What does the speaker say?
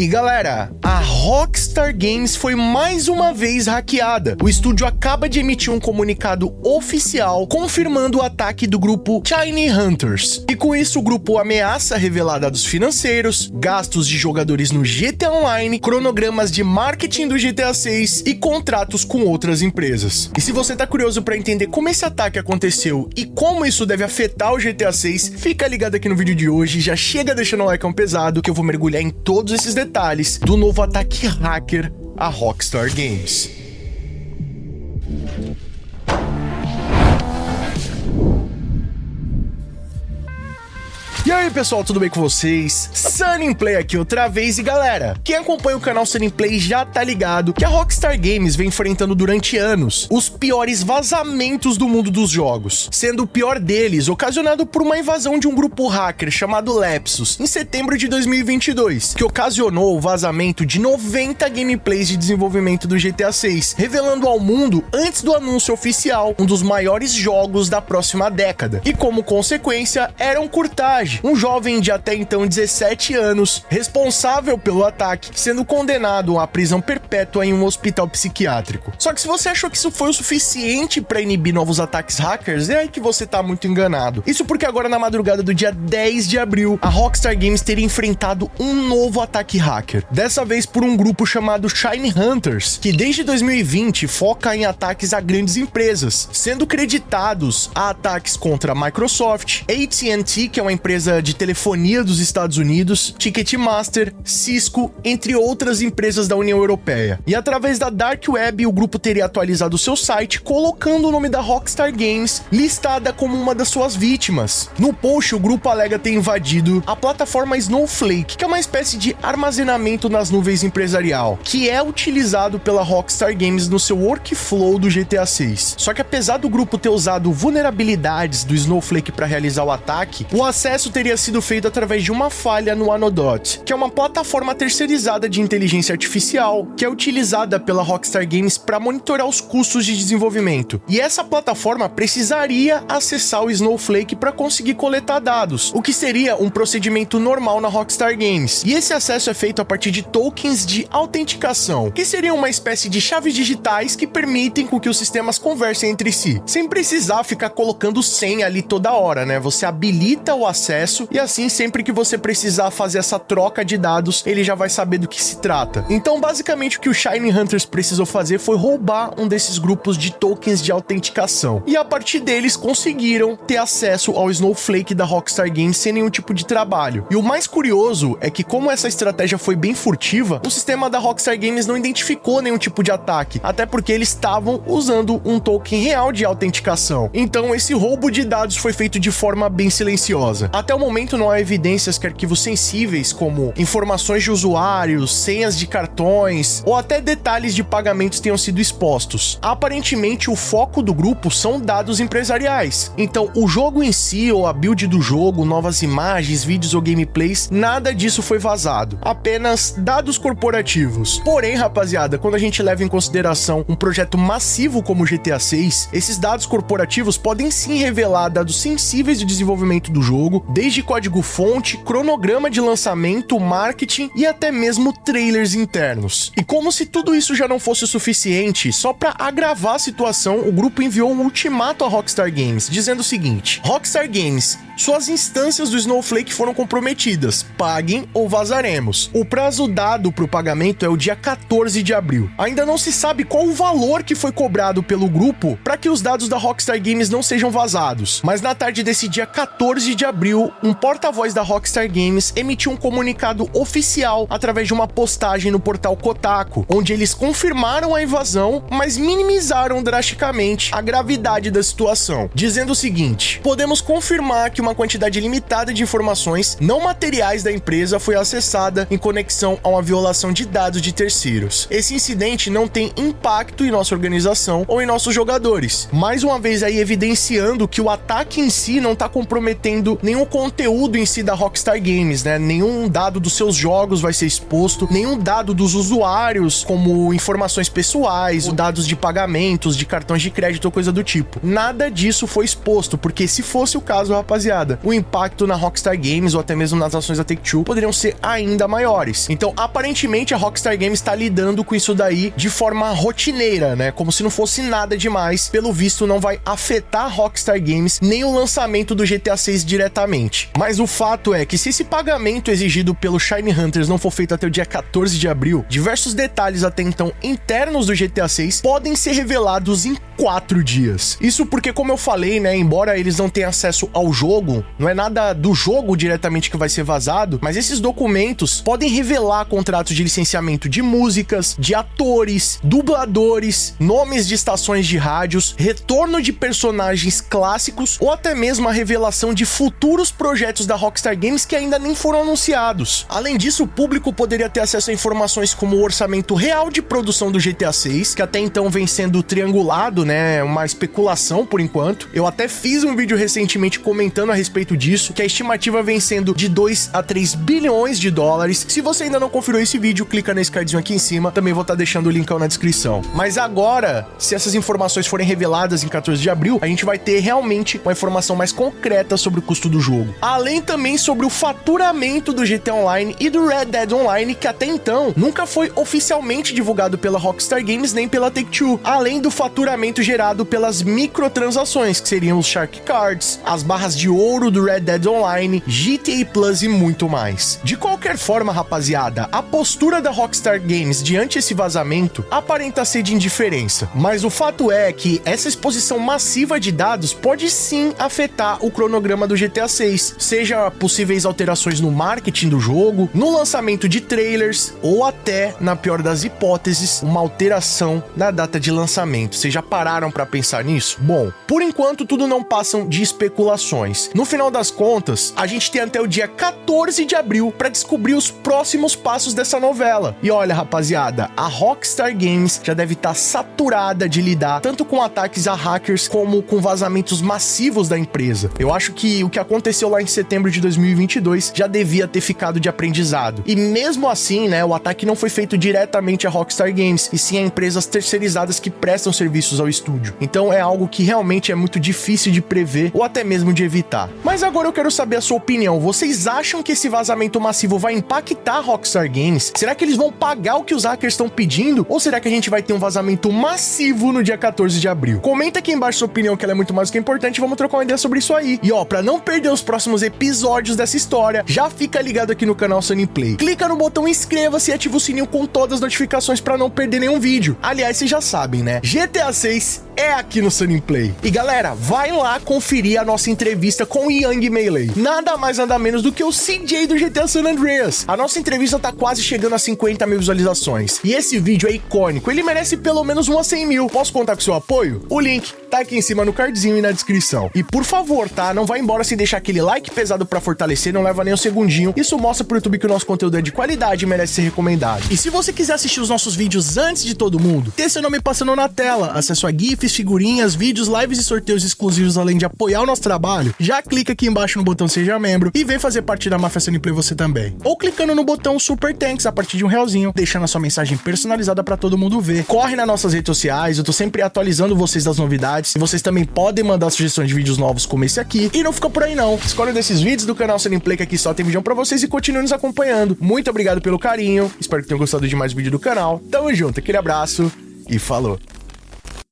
E galera, a Rockstar Games foi mais uma vez hackeada. O estúdio acaba de emitir um comunicado oficial confirmando o ataque do grupo Shiny Hunters. E com isso o grupo ameaça revelar dados financeiros, gastos de jogadores no GTA Online, cronogramas de marketing do GTA 6 e contratos com outras empresas. E se você tá curioso para entender como esse ataque aconteceu e como isso deve afetar o GTA 6, fica ligado aqui no vídeo de hoje e já chega deixando o like pesado que eu vou mergulhar em todos esses detalhes do novo ataque hacker à Rockstar Games. E aí pessoal, tudo bem com vocês? Sunnyplay aqui outra vez e galera, quem acompanha o canal Sunnyplay já tá ligado que a Rockstar Games vem enfrentando durante anos os piores vazamentos do mundo dos jogos, sendo o pior deles ocasionado por uma invasão de um grupo hacker chamado Lapsus em setembro de 2022, que ocasionou o vazamento de 90 gameplays de desenvolvimento do GTA 6, revelando ao mundo, antes do anúncio oficial, um dos maiores jogos da próxima década. E como consequência, era um Kurtaj, um jovem de até então 17 anos, responsável pelo ataque, sendo condenado à prisão perpétua em um hospital psiquiátrico. Só que se você achou que isso foi o suficiente para inibir novos ataques hackers, é aí que você tá muito enganado. Isso porque agora na madrugada do dia 10 de abril, a Rockstar Games teria enfrentado um novo ataque hacker. Dessa vez por um grupo chamado Shiny Hunters, que desde 2020 foca em ataques a grandes empresas, sendo creditados a ataques contra a Microsoft, AT&T, que é uma empresa de telefonia dos Estados Unidos, Ticketmaster, Cisco, entre outras empresas da União Europeia. E através da Dark Web, o grupo teria atualizado seu site, colocando o nome da Rockstar Games listada como uma das suas vítimas. No post, o grupo alega ter invadido a plataforma Snowflake, que é uma espécie de armazenamento nas nuvens empresarial, que é utilizado pela Rockstar Games no seu workflow do GTA 6. Só que apesar do grupo ter usado vulnerabilidades do Snowflake para realizar o ataque, o acesso teria sido feito através de uma falha no Anodot, que é uma plataforma terceirizada de inteligência artificial que é utilizada pela Rockstar Games para monitorar os custos de desenvolvimento. E essa plataforma precisaria acessar o Snowflake para conseguir coletar dados, o que seria um procedimento normal na Rockstar Games. E esse acesso é feito a partir de tokens de autenticação, que seriam uma espécie de chaves digitais que permitem com que os sistemas conversem entre si, sem precisar ficar colocando senha ali toda hora, né? Você habilita o acesso e assim sempre que você precisar fazer essa troca de dados, ele já vai saber do que se trata. Então basicamente o que o Shiny Hunters precisou fazer foi roubar um desses grupos de tokens de autenticação, e a partir deles conseguiram ter acesso ao Snowflake da Rockstar Games sem nenhum tipo de trabalho. E o mais curioso é que como essa estratégia foi bem furtiva, o sistema da Rockstar Games não identificou nenhum tipo de ataque, até porque eles estavam usando um token real de autenticação. Então esse roubo de dados foi feito de forma bem silenciosa. Até o momento não há evidências que arquivos sensíveis como informações de usuários, senhas de cartões ou até detalhes de pagamentos tenham sido expostos. Aparentemente o foco do grupo são dados empresariais. Então o jogo em si ou a build do jogo, novas imagens, vídeos ou gameplays, nada disso foi vazado. Apenas dados corporativos. Porém, rapaziada, quando a gente leva em consideração um projeto massivo como o GTA 6, esses dados corporativos podem sim revelar dados sensíveis de desenvolvimento do jogo, desde código-fonte, cronograma de lançamento, marketing e até mesmo trailers internos. E como se tudo isso já não fosse o suficiente, só para agravar a situação, o grupo enviou um ultimato à Rockstar Games, dizendo o seguinte: Rockstar Games, suas instâncias do Snowflake foram comprometidas, paguem ou vazaremos. O prazo dado para o pagamento é o dia 14 de abril. Ainda não se sabe qual o valor que foi cobrado pelo grupo para que os dados da Rockstar Games não sejam vazados, mas na tarde desse dia 14 de abril, um porta-voz da Rockstar Games emitiu um comunicado oficial através de uma postagem no portal Kotaku, onde eles confirmaram a invasão, mas minimizaram drasticamente a gravidade da situação, dizendo o seguinte: podemos confirmar que uma quantidade limitada de informações não materiais da empresa foi acessada em conexão a uma violação de dados de terceiros. Esse incidente não tem impacto em nossa organização ou em nossos jogadores. Mais uma vez aí evidenciando que o ataque em si não está comprometendo nenhum conteúdo conteúdo em si da Rockstar Games, né? Nenhum dado dos seus jogos vai ser exposto, nenhum dado dos usuários, como informações pessoais, dados de pagamentos, de cartões de crédito ou coisa do tipo. Nada disso foi exposto, porque se fosse o caso, rapaziada, o impacto na Rockstar Games ou até mesmo nas ações da Take-Two poderiam ser ainda maiores. Então, aparentemente, a Rockstar Games está lidando com isso daí de forma rotineira, né? Como se não fosse nada demais. Pelo visto, não vai afetar a Rockstar Games nem o lançamento do GTA 6 diretamente. Mas o fato é que se esse pagamento exigido pelo Shiny Hunters não for feito até o dia 14 de abril, diversos detalhes até então internos do GTA 6 podem ser revelados em 4 dias. Isso porque, como eu falei, né, embora eles não tenham acesso ao jogo, não é nada do jogo diretamente que vai ser vazado, mas esses documentos podem revelar contratos de licenciamento de músicas, de atores, dubladores, nomes de estações de rádios, retorno de personagens clássicos ou até mesmo a revelação de futuros projetos da Rockstar Games que ainda nem foram anunciados. Além disso, o público poderia ter acesso a informações como o orçamento real de produção do GTA 6, que até então vem sendo triangulado, né, uma especulação por enquanto. Eu até fiz um vídeo recentemente comentando a respeito disso, que a estimativa vem sendo de 2 a 3 bilhões de dólares. Se você ainda não conferiu esse vídeo, clica nesse cardzinho aqui em cima, também vou estar deixando o linkão na descrição. Mas agora, se essas informações forem reveladas em 14 de abril, a gente vai ter realmente uma informação mais concreta sobre o custo do jogo. Além também sobre o faturamento do GTA Online e do Red Dead Online, que até então nunca foi oficialmente divulgado pela Rockstar Games nem pela Take-Two. Além do faturamento gerado pelas microtransações, que seriam os Shark Cards, as barras de ouro do Red Dead Online, GTA Plus e muito mais. De qualquer forma, rapaziada, a postura da Rockstar Games diante esse vazamento aparenta ser de indiferença, mas o fato é que essa exposição massiva de dados pode sim afetar o cronograma do GTA 6, seja possíveis alterações no marketing do jogo, no lançamento de trailers ou até, na pior das hipóteses, uma alteração na data de lançamento. Vocês já pararam para pensar nisso? Bom, por enquanto tudo não passam de especulações. No final das contas, a gente tem até o dia 14 de abril para descobrir os próximos passos dessa novela. E olha, rapaziada, a Rockstar Games já deve estar saturada de lidar tanto com ataques a hackers como com vazamentos massivos da empresa. Eu acho que o que aconteceu lá em setembro de 2022 já devia ter ficado de aprendizado. E mesmo assim, né, o ataque não foi feito diretamente a Rockstar Games, e sim a empresas terceirizadas que prestam serviços ao estúdio. Então é algo que realmente é muito difícil de prever ou até mesmo de evitar. Mas agora eu quero saber a sua opinião. Vocês acham que esse vazamento massivo vai impactar a Rockstar Games? Será que eles vão pagar o que os hackers estão pedindo? Ou será que a gente vai ter um vazamento massivo no dia 14 de abril? Comenta aqui embaixo sua opinião, que ela é muito mais do que importante, e vamos trocar uma ideia sobre isso aí. E ó, pra não perder os próximos episódios dessa história, já fica ligado aqui no canal Sunny Play. Clica no botão inscreva-se e ativa o sininho com todas as notificações pra não perder nenhum vídeo. Aliás, vocês já sabem, né? GTA 6 é aqui no Sunny Play. E galera, vai lá conferir a nossa entrevista com o Young Melee. Nada mais nada menos do que o CJ do GTA San Andreas. A nossa entrevista tá quase chegando a 50 mil visualizações. E esse vídeo é icônico, ele merece pelo menos umas 100 mil. Posso contar com seu apoio? O link tá aqui em cima no cardzinho e na descrição. E por favor, tá? Não vai embora sem deixar aquele like pesado pra fortalecer, não leva nem um segundinho. Isso mostra pro YouTube que o nosso conteúdo é de qualidade e merece ser recomendado. E se você quiser assistir os nossos vídeos antes de todo mundo, ter seu nome passando na tela, acesso a GIFs, figurinhas, vídeos, lives e sorteios exclusivos, além de apoiar o nosso trabalho, já clica aqui embaixo no botão Seja Membro e vem fazer parte da Máfia Sunny Play você também. Ou clicando no botão Super Thanks a partir de R$1, deixando a sua mensagem personalizada pra todo mundo ver. Corre nas nossas redes sociais, eu tô sempre atualizando vocês das novidades, e vocês também podem mandar sugestões de vídeos novos como esse aqui. E não fica por aí não, escolhe um desses vídeos do canal Sunny Play, que aqui só tem vídeo pra vocês, e continue nos acompanhando. Muito obrigado pelo carinho, espero que tenham gostado de mais vídeo do canal. Tamo junto, aquele abraço e falou!